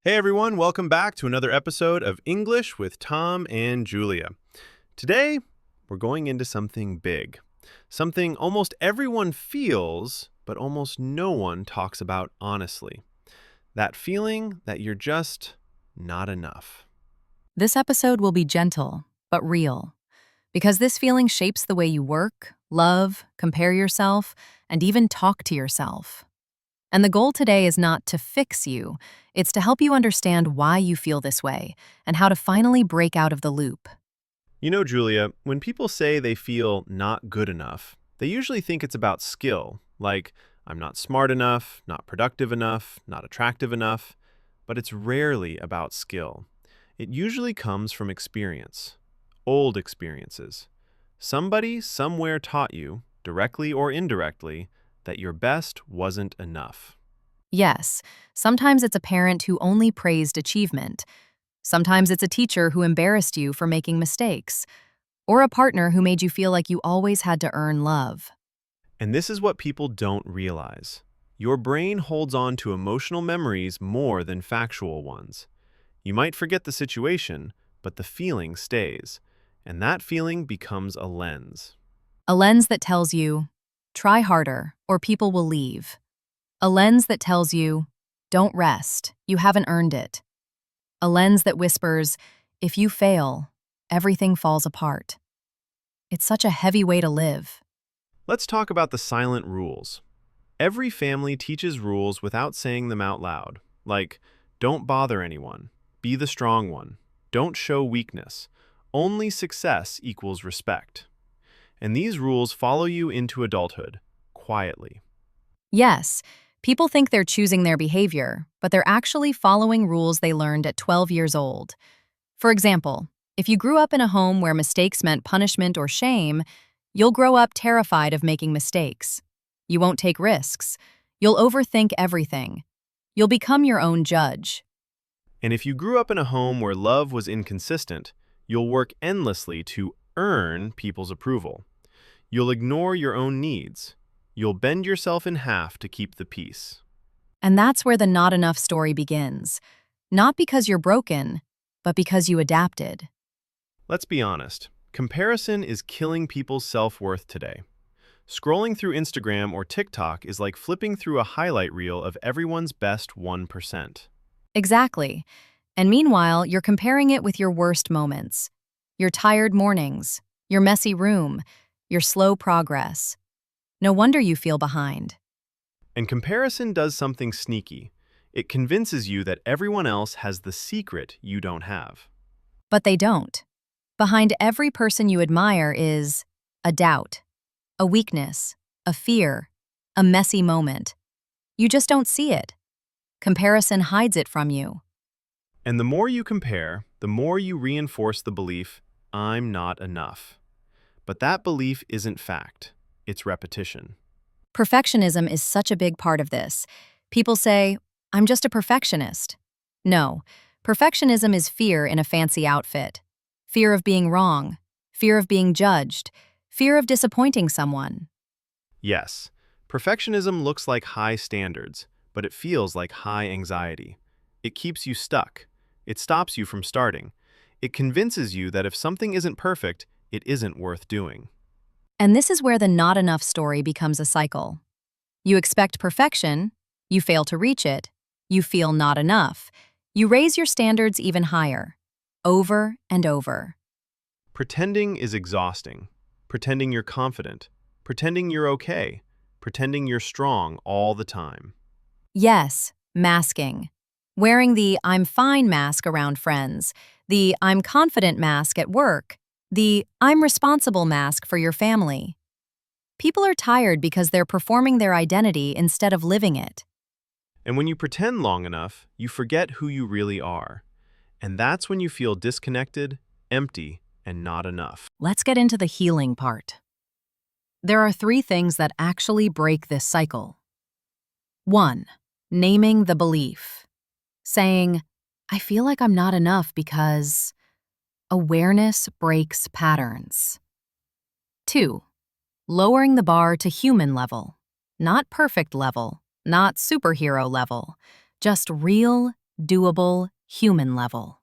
Hey everyone, welcome back to another episode of English with Tom and Julia. Today, we're going into something big. Something almost everyone feels, but almost no one talks about honestly. That feeling that you're just not enough. This episode will be gentle, but real, because this feeling shapes the way you work, love, compare yourself, and even talk to yourself. And the goal today is not to fix you, it's to help you understand why you feel this way and how to finally break out of the loop. You know, Julia, when people say they feel not good enough, they usually think it's about skill, like I'm not smart enough, not productive enough, not attractive enough, but it's rarely about skill. It usually comes from experience, old experiences. Somebody somewhere taught you, directly or indirectly, that your best wasn't enough. Yes, sometimes it's a parent who only praised achievement. Sometimes it's a teacher who embarrassed you for making mistakes, or a partner who made you feel like you always had to earn love. And this is what people don't realize. Your brain holds on to emotional memories more than factual ones. You might forget the situation, but the feeling stays, and that feeling becomes a lens. A lens that tells you, try harder or people will leave. A lens that tells you, don't rest, you haven't earned it. A lens that whispers, if you fail, everything falls apart. It's such a heavy way to live. Let's talk about the silent rules. Every family teaches rules without saying them out loud, like, don't bother anyone, be the strong one, don't show weakness, only success equals respect. And these rules follow you into adulthood, quietly. Yes, people think they're choosing their behavior, but they're actually following rules they learned at 12 years old. For example, if you grew up in a home where mistakes meant punishment or shame, you'll grow up terrified of making mistakes. You won't take risks. You'll overthink everything. You'll become your own judge. And if you grew up in a home where love was inconsistent, you'll work endlessly to earn people's approval. You'll ignore your own needs. You'll bend yourself in half to keep the peace. And that's where the not enough story begins. Not because you're broken, but because you adapted. Let's be honest, comparison is killing people's self-worth today. Scrolling through Instagram or TikTok is like flipping through a highlight reel of everyone's best 1%. Exactly. And meanwhile, you're comparing it with your worst moments. Your tired mornings, your messy room, your slow progress. No wonder you feel behind. And comparison does something sneaky. It convinces you that everyone else has the secret you don't have. But they don't. Behind every person you admire is a doubt, a weakness, a fear, a messy moment. You just don't see it. Comparison hides it from you. And the more you compare, the more you reinforce the belief, I'm not enough. But that belief isn't fact, it's repetition. Perfectionism is such a big part of this. People say, I'm just a perfectionist. No, perfectionism is fear in a fancy outfit. Fear of being wrong, fear of being judged, fear of disappointing someone. Yes, perfectionism looks like high standards, but it feels like high anxiety. It keeps you stuck. It stops you from starting. It convinces you that if something isn't perfect, it isn't worth doing. And this is where the not enough story becomes a cycle. You expect perfection, you fail to reach it, you feel not enough, you raise your standards even higher, over and over. Pretending is exhausting. Pretending you're confident. Pretending you're okay. Pretending you're strong all the time. Yes, masking. Wearing the I'm fine mask around friends, the I'm confident mask at work, the I'm responsible mask for your family. People are tired because they're performing their identity instead of living it. And when you pretend long enough, you forget who you really are. And that's when you feel disconnected, empty, and not enough. Let's get into the healing part. There are 3 things that actually break this cycle. 1. Naming the belief. Saying, I feel like I'm not enough because awareness breaks patterns. 2. Lowering the bar to human level. Not perfect level, not superhero level, just real, doable, human level.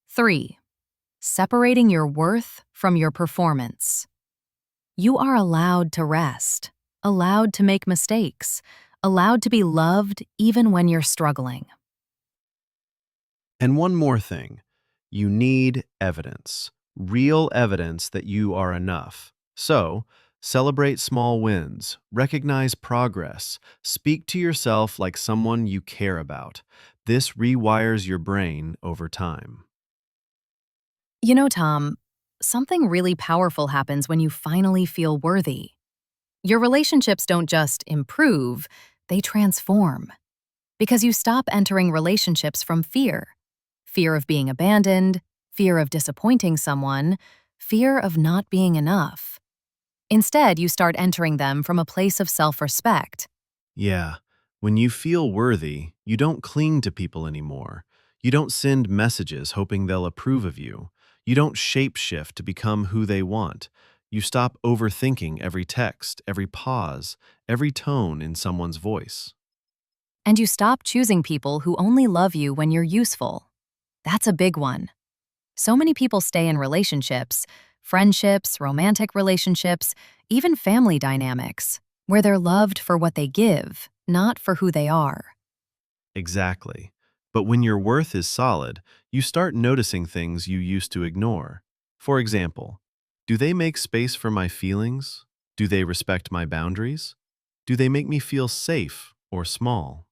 3. Separating your worth from your performance. You are allowed to rest, allowed to make mistakes, allowed to be loved even when you're struggling. And one more thing, you need evidence, real evidence that you are enough. So, celebrate small wins, recognize progress, speak to yourself like someone you care about. This rewires your brain over time. You know, Tom, something really powerful happens when you finally feel worthy. Your relationships don't just improve, they transform. Because you stop entering relationships from fear fear of being abandoned, fear of disappointing someone, fear of not being enough. Instead, you start entering them from a place of self respect. Yeah, when you feel worthy, you don't cling to people anymore. You don't send messages hoping they'll approve of you. You don't shapeshift to become who they want. You stop overthinking every text, every pause, every tone in someone's voice. And you stop choosing people who only love you when you're useful. That's a big one. So many people stay in relationships, friendships, romantic relationships, even family dynamics, where they're loved for what they give, not for who they are. Exactly. But when your worth is solid, you start noticing things you used to ignore. For example, do they make space for my feelings? Do they respect my boundaries? Do they make me feel safe or small?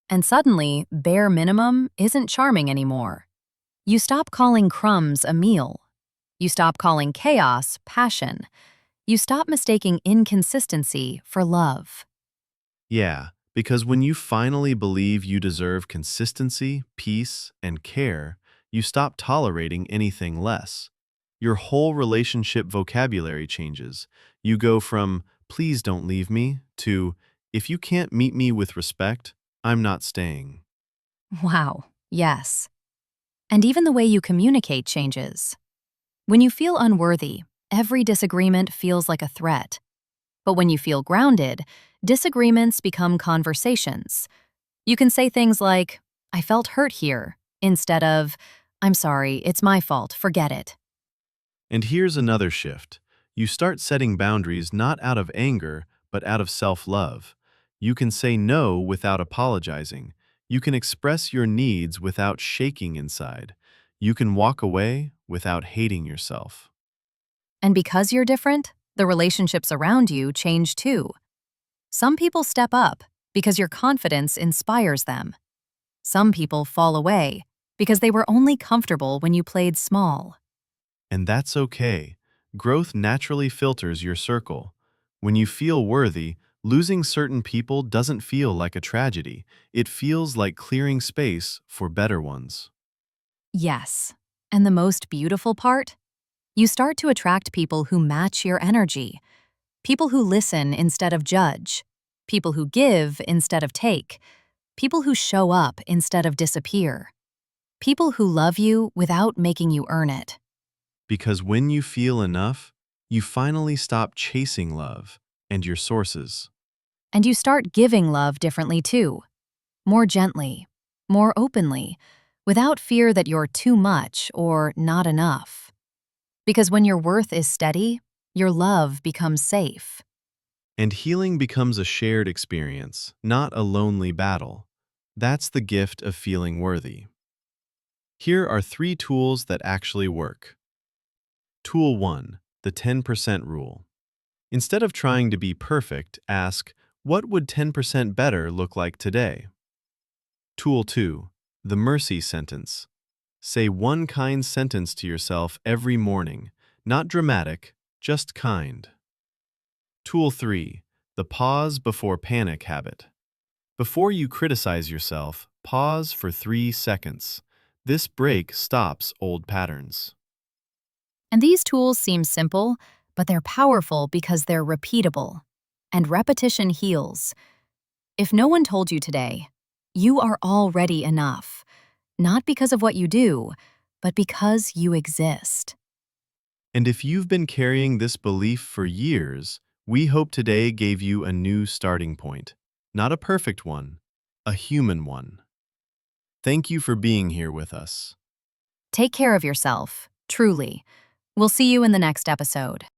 And suddenly, bare minimum isn't charming anymore. You stop calling crumbs a meal. You stop calling chaos passion. You stop mistaking inconsistency for love. Yeah, because when you finally believe you deserve consistency, peace, and care, you stop tolerating anything less. Your whole relationship vocabulary changes. You go from, please don't leave me, to, if you can't meet me with respect, I'm not staying. Wow, yes. And even the way you communicate changes. When you feel unworthy, every disagreement feels like a threat. But when you feel grounded, disagreements become conversations. You can say things like, I felt hurt here, instead of, I'm sorry, it's my fault, forget it. And here's another shift. You start setting boundaries not out of anger, but out of self-love. You can say no without apologizing. You can express your needs without shaking inside. You can walk away without hating yourself. And because you're different, the relationships around you change too. Some people step up because your confidence inspires them. Some people fall away because they were only comfortable when you played small. And that's okay. Growth naturally filters your circle. When you feel worthy, losing certain people doesn't feel like a tragedy. It feels like clearing space for better ones. Yes. And the most beautiful part? You start to attract people who match your energy, people who listen instead of judge, people who give instead of take, people who show up instead of disappear, people who love you without making you earn it. Because when you feel enough, you finally stop chasing love and your sources. And you start giving love differently too, more gently, more openly, without fear that you're too much or not enough. Because when your worth is steady, your love becomes safe. And healing becomes a shared experience, not a lonely battle. That's the gift of feeling worthy. Here are 3 tools that actually work. Tool 1, the 10% rule. Instead of trying to be perfect, ask, what would 10% better look like today? Tool 2, the mercy sentence. Say one kind sentence to yourself every morning, not dramatic, just kind. Tool 3, the pause before panic habit. Before you criticize yourself, pause for 3 seconds. This break stops old patterns. And these tools seem simple, but they're powerful because they're repeatable. And repetition heals. If no one told you today, you are already enough, not because of what you do, but because you exist. And if you've been carrying this belief for years, we hope today gave you a new starting point. Not a perfect one, a human one. Thank you for being here with us. Take care of yourself, truly. We'll see you in the next episode.